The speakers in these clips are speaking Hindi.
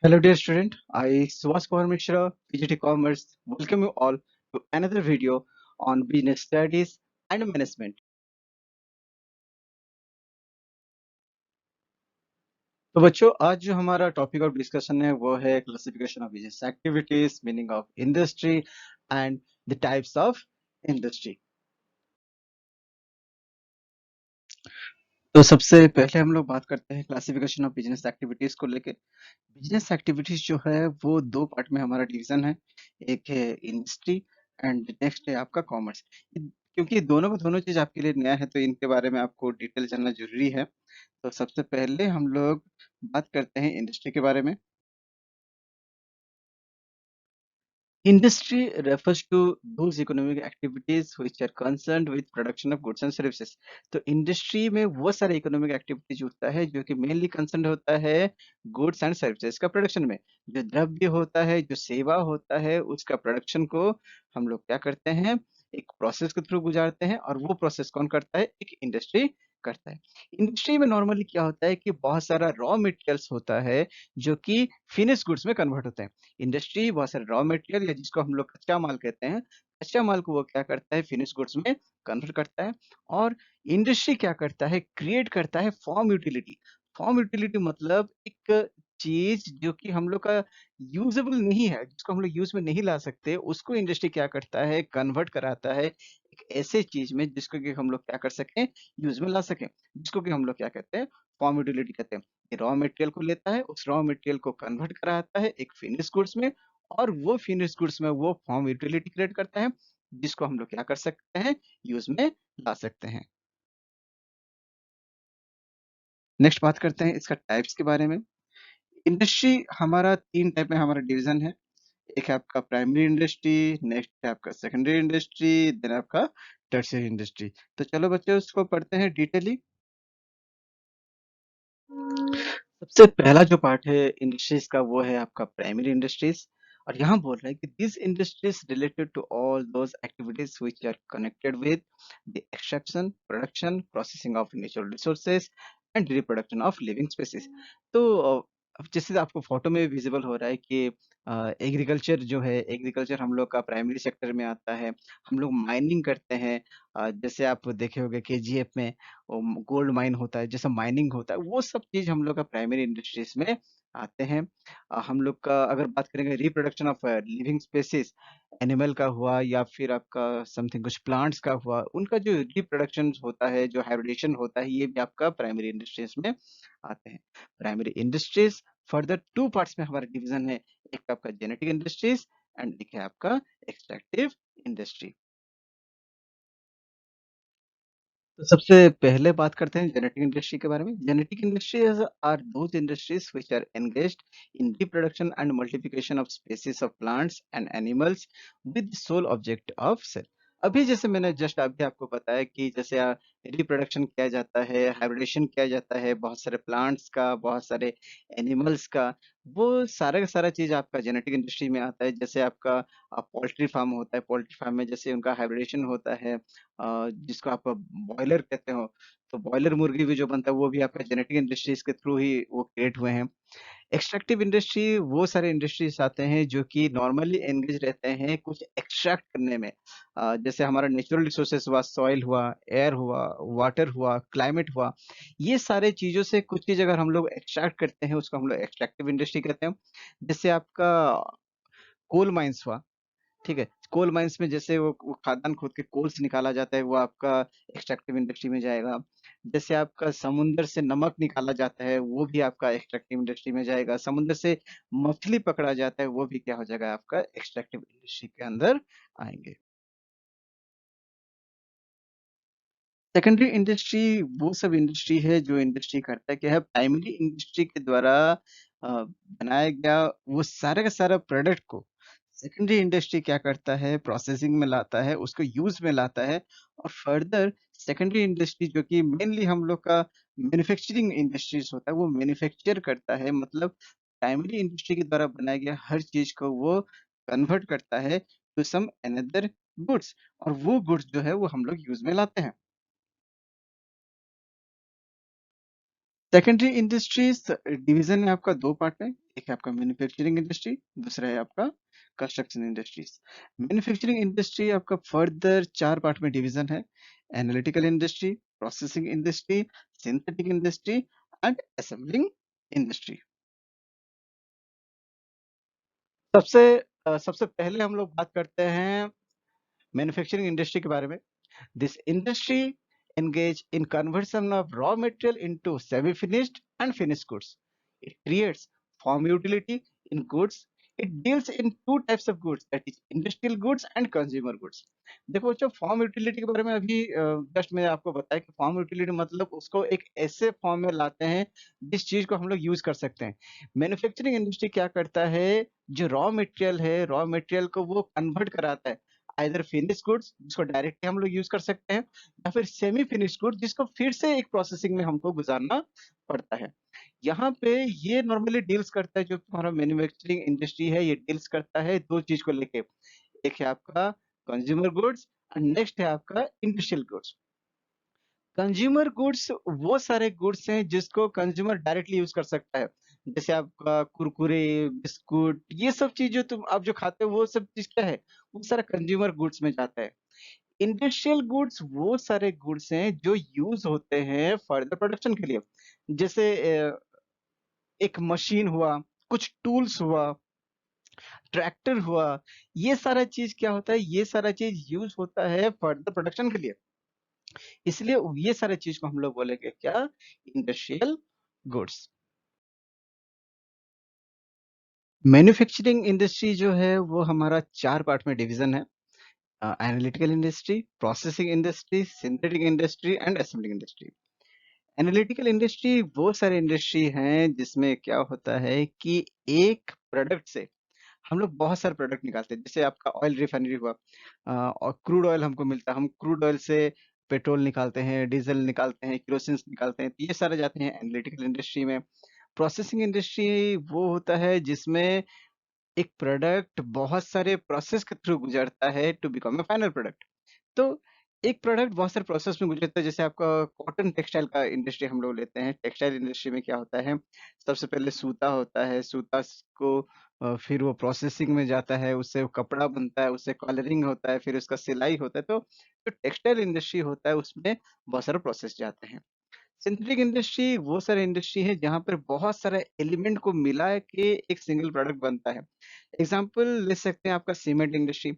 Hello, dear student. I, Subhash Kumar Mishra, PGT Commerce, welcome you all to another video on business studies and management. तो बच्चों, आज जो हमारा टॉपिक ऑफ डिस्कशन है वो है classification of business activities, meaning of industry and the types of industry. तो सबसे पहले हम लोग बात करते हैं क्लासिफिकेशन ऑफ बिजनेस एक्टिविटीज को लेके। बिजनेस एक्टिविटीज जो है वो दो पार्ट में हमारा डिवीजन है। एक है इंडस्ट्री एंड नेक्स्ट है आपका कॉमर्स। क्योंकि दोनों को दोनों चीज आपके लिए नया है तो इनके बारे में आपको डिटेल जानना जरूरी है। तो सबसे पहले हम लोग बात करते हैं इंडस्ट्री के बारे में। Industry refers to those economic activities which are concerned with production of goods and services। तो इंडस्ट्री में वो सारे इकोनॉमिक एक्टिविटीज होता है जो कि मेनली कंसर्न होता है गुड्स एंड सर्विसेज का प्रोडक्शन में। जो द्रव्य होता है, जो सेवा होता है, उसका प्रोडक्शन को हम लोग क्या करते हैं, एक प्रोसेस के थ्रू गुजारते हैं, और वो प्रोसेस कौन करता है, एक इंडस्ट्री करता है। इंडस्ट्री में नॉर्मली क्या होता है कि बहुत सारा रॉ मटेरियल्स होता है जो कि फिनिश गुड्स में कन्वर्ट होते हैं। इंडस्ट्री बहुत सारे रॉ मटेरियल या जिसको हम लोग कच्चा माल कहते हैं, कच्चा माल को वो क्या करता है, फिनिश गुड्स में कन्वर्ट करता है। और इंडस्ट्री क्या करता है, क्रिएट करता है फॉर्म यूटिलिटी। फॉर्म यूटिलिटी मतलब एक चीज जो कि हम लोग का यूजेबल नहीं है, जिसको हम लोग यूज में नहीं ला सकते, उसको इंडस्ट्री क्या करता है, कन्वर्ट कराता है एक ऐसे चीज में जिसको कि हम लोग क्या कर सकें, यूज में ला सकें, जिसको कि हम लोग क्या कहते हैं, फॉर्म यूटिलिटी कहते हैं। रॉ मटेरियल को लेता है, उस रॉ मटेरियल को कन्वर्ट कराता है एक फिनिश गुड्स में, और वो फिनिश गुड्स में वो फॉर्म यूटिलिटी क्रिएट करता है जिसको हम लोग क्या कर सकते हैं, यूज में ला सकते हैं। नेक्स्ट बात करते हैं इसका टाइप्स के बारे में। इंडस्ट्री हमारा तीन टाइप में हमारा डिवीजन है। एक है आपका प्राइमरी इंडस्ट्री, नेक्स्ट है आपका सेकेंडरी इंडस्ट्री, देन आपका टर्शियरी इंडस्ट्री। तो चलो बच्चों उसको पढ़ते हैं डिटेली। सबसे पहला जो पार्ट है इंडस्ट्रीज का वो है आपका प्राइमरी इंडस्ट्रीज। और यहाँ बोल रहा है कि this industries related to all those activities which are connected with the extraction, production, processing of natural resources and reproduction of living species. तो अब जैसे आपको फोटो में विजिबल हो रहा है कि एग्रीकल्चर जो है, एग्रीकल्चर हम लोग का प्राइमरी सेक्टर में आता है। हम लोग माइनिंग करते हैं। जैसे आप देखे होंगे केजीएफ में गोल्ड माइन होता है, जैसे माइनिंग होता है, वो सब चीज हम लोग का प्राइमरी इंडस्ट्रीज में आते हैं। हम लोग का अगर बात करेंगे reproduction of living species, animal का हुआ या फिर आपका समथिंग कुछ प्लांट्स का हुआ, उनका जो रिप्रोडक्शन होता है, जो हाइब्रिडेशन होता है, ये भी आपका प्राइमरी इंडस्ट्रीज में आते हैं। Primary industries further two parts में हमारा डिवीजन है। एक आपका जेनेटिक इंडस्ट्रीज एंड एक है आपका एक्सट्रैक्टिव इंडस्ट्री। तो सबसे पहले बात करते हैं जेनेटिक इंडस्ट्री के बारे में। Genetic industries are those industries which are engaged in reproduction and multiplication of species of plants and animals with sole object of sale. अभी जैसे मैंने जस्ट अभी आपको बताया कि जैसे रिप्रोडक्शन किया जाता है, हाइब्रिडेशन किया जाता है बहुत सारे प्लांट्स का, बहुत सारे एनिमल्स का, वो सारा का सारा चीज आपका जेनेटिक इंडस्ट्री में आता है। जैसे आपका पोल्ट्री फार्म होता है, पोल्ट्री फार्म में जैसे उनका हाइब्रिडेशन होता है, जिसको आप बॉयलर कहते हो, तो बॉयलर मुर्गी भी जो बनता है वो भी आपका जेनेटिक इंडस्ट्रीज के थ्रू ही वो क्रिएट हुए हैं। एक्सट्रैक्टिव इंडस्ट्री वो सारे इंडस्ट्रीज आते हैं जो कि नॉर्मली एंगेज रहते हैं कुछ एक्सट्रैक्ट करने में। जैसे हमारा नेचुरल रिसोर्सेस हुआ, सॉइल हुआ, एयर हुआ, वाटर हुआ, क्लाइमेट हुआ, ये सारे चीजों से कुछ चीज अगर हम लोग एक्सट्रैक्ट करते हैं उसको हम लोग एक्सट्रैक्टिव इंडस्ट्री कहते हैं। जैसे आपका कोल माइंस हुआ, ठीक है, कोल माइंस में जैसे वो खादान खोद के कोल्स निकाला जाता है, वो आपका एक्सट्रैक्टिव इंडस्ट्री में जाएगा। जैसे आपका समुंदर से नमक निकाला जाता है, वो भी आपका एक्सट्रैक्टिव इंडस्ट्री में जाएगा। समुद्र से मछली पकड़ा जाता है, वो भी क्या हो जाएगा, आपका एक्सट्रैक्टिव इंडस्ट्री के अंदर आएंगे। सेकेंडरी इंडस्ट्री वो सब इंडस्ट्री है जो इंडस्ट्री करता है क्या है, प्राइमरी इंडस्ट्री के द्वारा बनाया गया वो सारा का सारा प्रोडक्ट को सेकेंडरी इंडस्ट्री क्या करता है, प्रोसेसिंग में लाता है, उसको यूज में लाता है। और फर्दर सेकेंडरी इंडस्ट्री जो कि मेनली हम लोग का मैन्युफैक्चरिंग इंडस्ट्रीज होता है, वो मैन्युफैक्चर करता है, मतलब प्राइमरी इंडस्ट्री के द्वारा बनाया गया हर चीज को वो कन्वर्ट करता है टू सम अनदर गुड्स, और वो गुड्स जो है वो हम लोग यूज में लाते हैं। सेकेंडरी इंडस्ट्रीज डिवीजन है आपका दो पार्ट में। एक है आपका मैन्युफैक्चरिंग इंडस्ट्री, दूसरा है आपका कंस्ट्रक्शन इंडस्ट्रीज। मैन्युफैक्चरिंग इंडस्ट्री आपका फर्दर चार पार्ट में डिवीजन है: analytical industry, processing industry, synthetic industry and assembling industry. सबसे सबसे पहले हम लोग बात करते हैं मैन्युफैक्चरिंग इंडस्ट्री के बारे में। This industry engage in conversion of raw material into semi-finished and finished goods. It creates farm utility in goods. It deals in two types of goods, that is industrial goods and consumer goods. देखो बच्चों, फॉर्म यूटिलिटी के बारे में अभी जस्ट मैंने आपको बताया कि फॉर्म यूटिलिटी मतलब उसको एक ऐसे फॉर्म में लाते हैं जिस चीज को हम लोग यूज कर सकते हैं। मैन्युफैक्चरिंग इंडस्ट्री क्या करता है, जो रॉ मटेरियल है, रॉ मटेरियल को वो कन्वर्ट कराता है आइदर फिनिश गुड्स जिसको डायरेक्टली हम लोग यूज कर सकते हैं, या फिर सेमी फिनिश गुड जिसको फिर से एक प्रोसेसिंग में हमको गुजारना पड़ता है। यहाँ पे ये नॉर्मली डील्स करता है, जो हमारा मैन्युफैक्चरिंग इंडस्ट्री है ये डील्स करता है दो चीज को लेके। एक है आपका कंज्यूमर गुड्स एंड नेक्स्ट है आपका इंडस्ट्रियल गुड्स। कंज्यूमर गुड्स वो सारे गुड्स हैं जिसको कंज्यूमर डायरेक्टली यूज कर सकता है, जैसे आपका कुरकुरे, बिस्कुट, ये सब चीज जो तुम आप जो खाते हो वो सब चीज क्या है, वो सारा कंज्यूमर गुड्स में जाता है। इंडस्ट्रियल गुड्स वो सारे गुड्स हैं जो यूज होते हैं फर्दर प्रोडक्शन के लिए, जैसे एक मशीन हुआ, कुछ टूल्स हुआ, ट्रैक्टर हुआ, ये सारा चीज क्या होता है, ये सारा चीज यूज होता है फर्दर प्रोडक्शन के लिए। इसलिए ये सारे चीज को हम लोग बोलेंगे क्या, इंडस्ट्रियल गुड्स। मैन्युफैक्चरिंग इंडस्ट्री जो है वो हमारा चार पार्ट में डिवीजन है: analytical industry, processing industry, synthetic industry and assembling industry. Analytical industry वो सारे इंडस्ट्री हैं जिसमें क्या होता है कि एक प्रोडक्ट से हम लोग बहुत सारे प्रोडक्ट निकालते हैं। जैसे आपका ऑयल रिफाइनरी हुआ, और क्रूड ऑयल हमको मिलता है, हम क्रूड ऑयल से पेट्रोल निकालते हैं, डीजल निकालते हैं, केरोसिन निकालते हैं, तो ये सारे जाते हैं एनालिटिकल इंडस्ट्री में। प्रोसेसिंग इंडस्ट्री वो होता है जिसमें एक प्रोडक्ट बहुत सारे प्रोसेस के थ्रू गुजरता है to become a final product. तो एक प्रोडक्ट बहुत सारे प्रोसेस में गुजरता है, जैसे आपका कॉटन टेक्सटाइल का इंडस्ट्री हम लोग लेते हैं। टेक्सटाइल इंडस्ट्री में क्या होता है, सबसे पहले सूता होता है, सूता को फिर वो प्रोसेसिंग में जाता है, उससे वो कपड़ा बनता है, उससे कलरिंग होता है, फिर उसका सिलाई होता है। तो जो टेक्सटाइल इंडस्ट्री होता है उसमें बहुत सारे प्रोसेस जाते हैं। सिंथेटिक इंडस्ट्री वो सारे इंडस्ट्री है जहाँ पर बहुत सारे एलिमेंट को मिला के एक सिंगल प्रोडक्ट बनता है। एग्जाम्पल ले सकते हैं आपका सीमेंट इंडस्ट्री।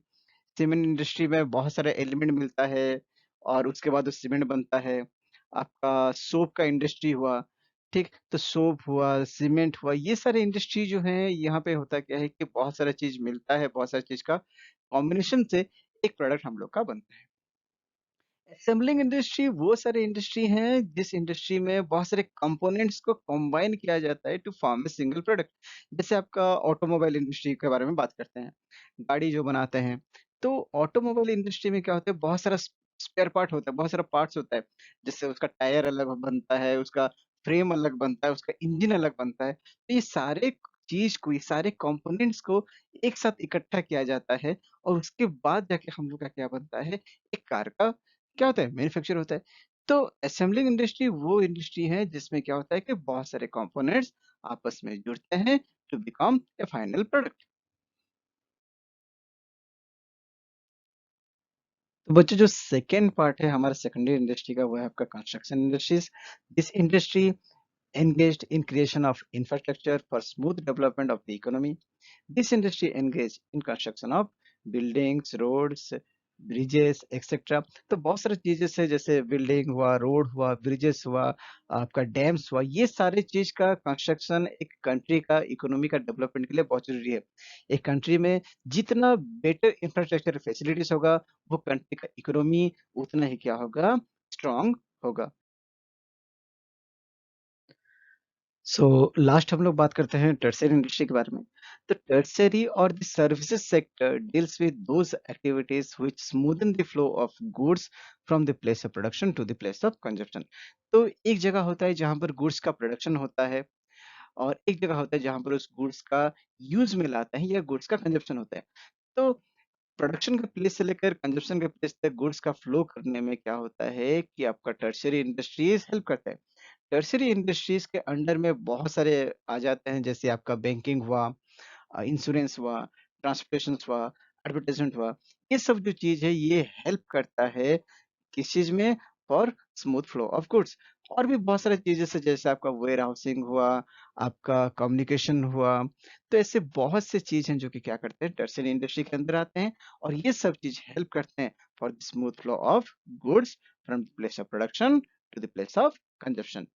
सीमेंट इंडस्ट्री में बहुत सारे एलिमेंट मिलता है और उसके बाद वो सीमेंट बनता है। आपका सोप का इंडस्ट्री हुआ, ठीक, तो सोप हुआ, सीमेंट हुआ, ये सारे इंडस्ट्री जो है यहाँ पे होता क्या है कि बहुत सारा चीज मिलता है, बहुत सारी चीज का कॉम्बिनेशन से एक प्रोडक्ट हम लोग का बनता है। असेंबलिंग इंडस्ट्री वो सारे इंडस्ट्री हैं जिस इंडस्ट्री में बहुत सारे कंपोनेंट्स को कंबाइन किया जाता है to form a single product. जैसे आपका ऑटोमोबाइल इंडस्ट्री के बारे में बात करते हैं, गाड़ी जो बनाते हैं, तो ऑटोमोबाइल इंडस्ट्री में क्या होता है, बहुत सारा स्पेयर पार्ट होता है, बहुत सारा पार्ट्स होता है। जैसे उसका टायर अलग बनता है, उसका फ्रेम अलग बनता है, उसका इंजन अलग बनता है। तो ये सारे चीज को, ये सारे कंपोनेंट्स को एक साथ इकट्ठा किया जाता है और उसके बाद जाके हम लोग का क्या बनता है, एक कार का क्या होता है, मैन्युफैक्चर होता है। तो असेंबलिंग इंडस्ट्री वो इंडस्ट्री है जिसमें क्या होता है कि बहुत सारे कंपोनेंट्स आपस में जुड़ते हैं to become a final product. तो बच्चों, जो सेकेंड पार्ट है हमारा सेकेंडरी इंडस्ट्री का, वो है आपका construction industries. This industry engaged in creation of infrastructure for smooth development of the economy. This industry engaged in construction of buildings, roads, bridges etcetera. तो बहुत सारी चीजें से, जैसे बिल्डिंग हुआ, रोड हुआ, ब्रिजेस हुआ, आपका डैम्स हुआ, ये सारे चीज का कंस्ट्रक्शन एक कंट्री का इकोनॉमी का डेवलपमेंट के लिए बहुत जरूरी है। एक कंट्री में जितना बेटर इंफ्रास्ट्रक्चर फैसिलिटीज होगा, वो कंट्री का इकोनॉमी उतना ही क्या होगा, स्ट्रांग होगा। सो लास्ट हम लोग बात करते हैं टर्सरी इंडस्ट्री के बारे में। तो टर्सरी और the services sector deals with those activities which smoothen the flow of goods from the place of production to the place of consumption. तो एक जगह होता है जहां पर गुड्स का प्रोडक्शन होता है, और एक जगह होता है जहां पर उस गुड्स का यूज में लाते हैं या गुड्स का कंजप्शन होता है। तो प्रोडक्शन के प्लेस से लेकर कंजप्शन के प्लेस तक गुड्स का फ्लो करने में क्या होता है कि आपका टर्सरी इंडस्ट्रीज हेल्प करता है। टर्शियरी इंडस्ट्रीज़ के अंडर में बहुत सारे आ जाते हैं, जैसे आपका बैंकिंग हुआ, इंश्योरेंस हुआ, ट्रांसपोर्टेशंस हुआ, एडवर्टाइज़मेंट हुआ। ये सब जो चीज़ है ये हेल्प करता है किस चीज़ में? For smooth flow of goods. और भी बहुत सारी चीज़ें से जैसे आपका वेयर हाउसिंग हुआ, आपका कम्युनिकेशन हुआ, तो ऐसे बहुत से चीज़ हैं जो कि क्या करते हैं टर्शियरी इंडस्ट्री के अंदर आते हैं, और ये सब चीज़ हेल्प करते हैं for the smooth flow of goods from the place of production to the place of consumption.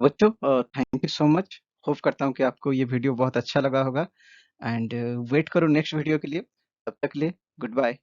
बच्चों, thank you so much. Hope करता हूँ कि आपको ये वीडियो बहुत अच्छा लगा होगा, एंड वेट करो नेक्स्ट वीडियो के लिए। तब तक के लिए गुड बाय।